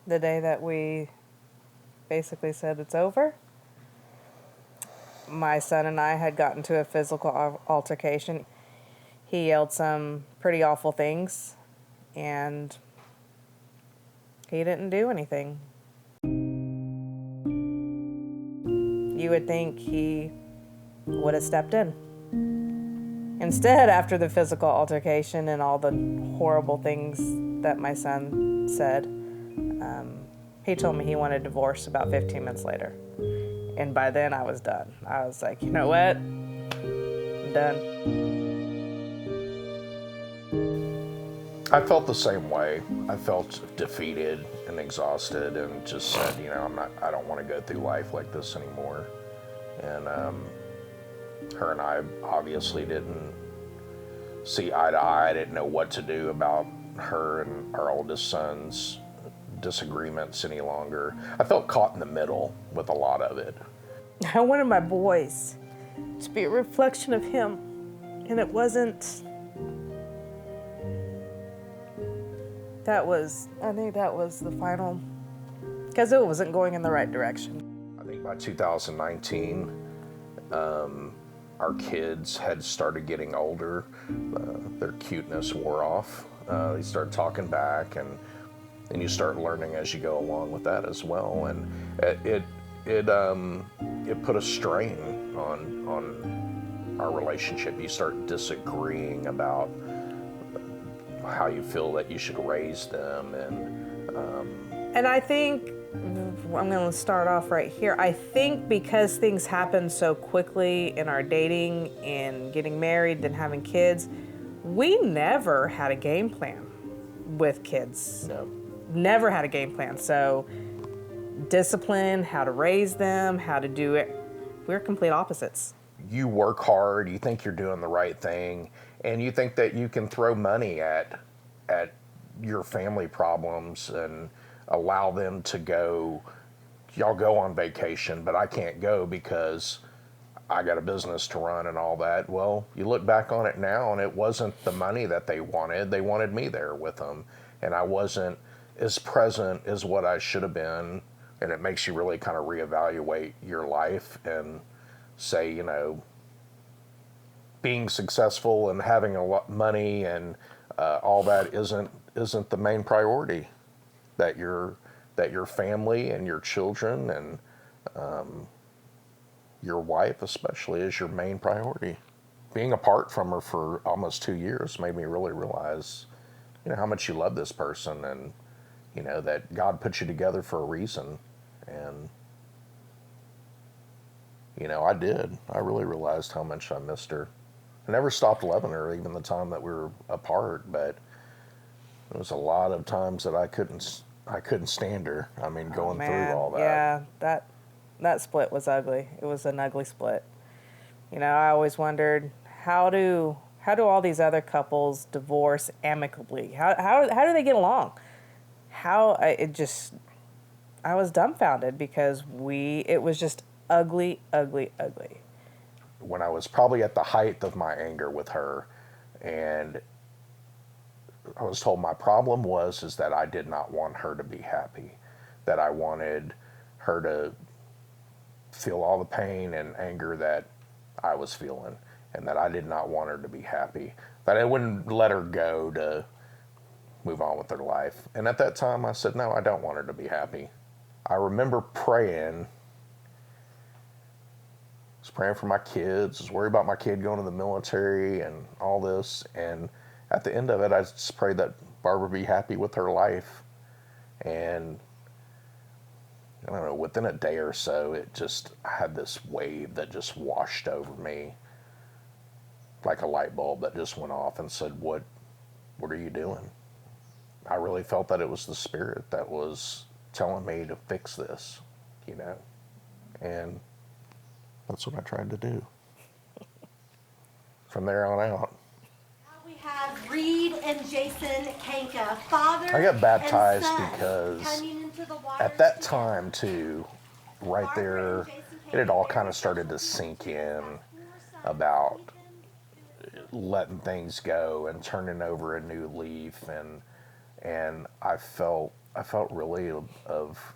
the day that we basically said it's over, my son and I had gotten to a physical altercation. He yelled some pretty awful things, and he didn't do anything. You would think he would have stepped in. Instead, after the physical altercation and all the horrible things that my son said, he told me he wanted a divorce about 15 minutes later. And by then I was done. I was like, you know what? I'm done. I felt the same way. I felt defeated and exhausted and just said, I don't want to go through life like this anymore. And her and I obviously didn't see eye to eye. I didn't know what to do about her and our oldest son's disagreements any longer. I felt caught in the middle with a lot of it. I wanted my boys to be a reflection of him, and it wasn't. I think that was the final, because it wasn't going in the right direction. I think by 2019, our kids had started getting older. Their cuteness wore off. They started talking back, and you start learning as you go along with that as well. And it put a strain on our relationship. You start disagreeing about how you feel that you should raise them, and I think I'm going to start off right here. I think because things happen so quickly in our dating and getting married and having kids, we never had a game plan with kids. No. Never had a game plan. So discipline, how to raise them, how to do it, we're complete opposites. You work hard, you think you're doing the right thing, and you think that you can throw money at your family problems and allow them to go. Y'all go on vacation, but I can't go because I got a business to run and all that. Well, you look back on it now, and it wasn't the money that they wanted. They wanted me there with them, and I wasn't as present as what I should have been. And it makes you really kind of reevaluate your life and say, being successful and having a lot of money and all that isn't the main priority. That your family and your children and your wife especially is your main priority. Being apart from her for almost 2 years made me really realize, how much you love this person, and that God put you together for a reason. And I did. I really realized how much I missed her. I never stopped loving her, even the time that we were apart, but there was a lot of times that I couldn't stand her. I mean, going through all that. Yeah, that split was ugly. It was an ugly split. I always wondered, how do all these other couples divorce amicably? How do they get along? I was dumbfounded because it was just ugly, ugly, ugly. When I was probably at the height of my anger with her, and I was told my problem is that I did not want her to be happy, that I wanted her to feel all the pain and anger that I was feeling, and that I did not want her to be happy, that I wouldn't let her go to move on with her life. And at that time I said, no, I don't want her to be happy. I remember praying. I was praying for my kids. I was worried about my kid going to the military and all this. And at the end of it, I just prayed that Barbara be happy with her life. And I don't know, within a day or so, I had this wave that just washed over me, like a light bulb that just went off and said, what are you doing? I really felt that it was the Spirit that was telling me to fix this, and that's what I tried to do. From there on out. Now we have Reed and Jason Kanka, father. I got baptized and son, because at that time too, right there, it had all kind of started to sink in about letting things go and turning over a new leaf, and I felt I felt really of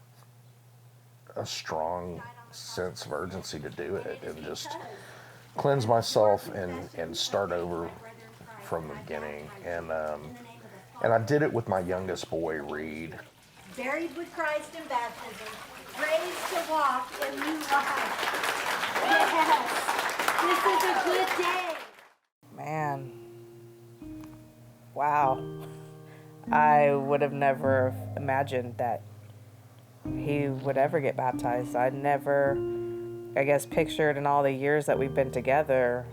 a strong sense of urgency to do it and just cleanse myself and start over from the beginning. And I did it with my youngest boy, Reed. Buried with Christ in baptism, raised to walk in new life. Yes, this is a good day. Man. Wow. I would have never imagined that he would ever get baptized. I never, I guess, pictured in all the years that we've been together,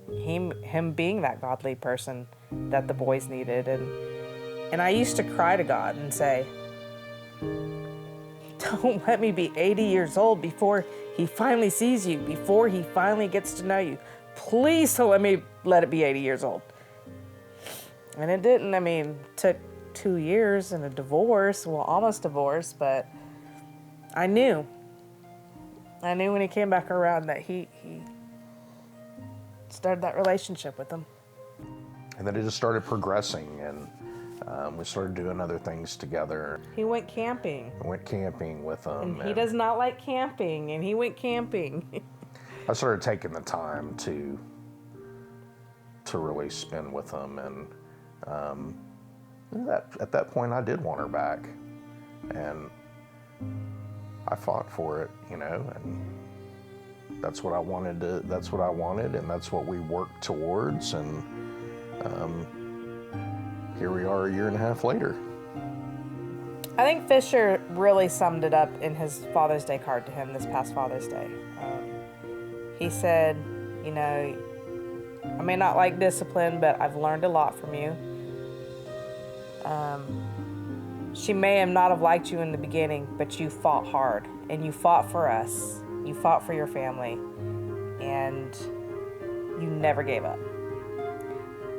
him being that godly person that the boys needed. And I used to cry to God and say, don't let me be 80 years old before he finally sees you, before he finally gets to know you. Please don't let it be 80 years old. And it didn't. I mean, it took 2 years and a divorce, well, almost divorce, but I knew when he came back around that he started that relationship with him. And then it just started progressing, and we started doing other things together. He went camping. I went camping with him. And he does not like camping, and he went camping. I started taking the time to really spend with him, and at that point I did want her back, and I fought for it, and that's what I wanted, and that's what we worked towards, and here we are a year and a half later. I think Fisher really summed it up in his Father's Day card to him this past Father's Day. He said, I may not like discipline, but I've learned a lot from you. She may have not have liked you in the beginning, but you fought hard, and you fought for us. You fought for your family, and you never gave up.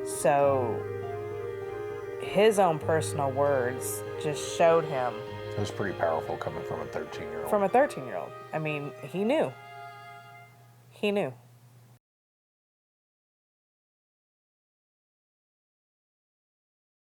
So his own personal words just showed him. It was pretty powerful coming from a 13-year-old. From a 13-year-old. I mean, he knew. He knew.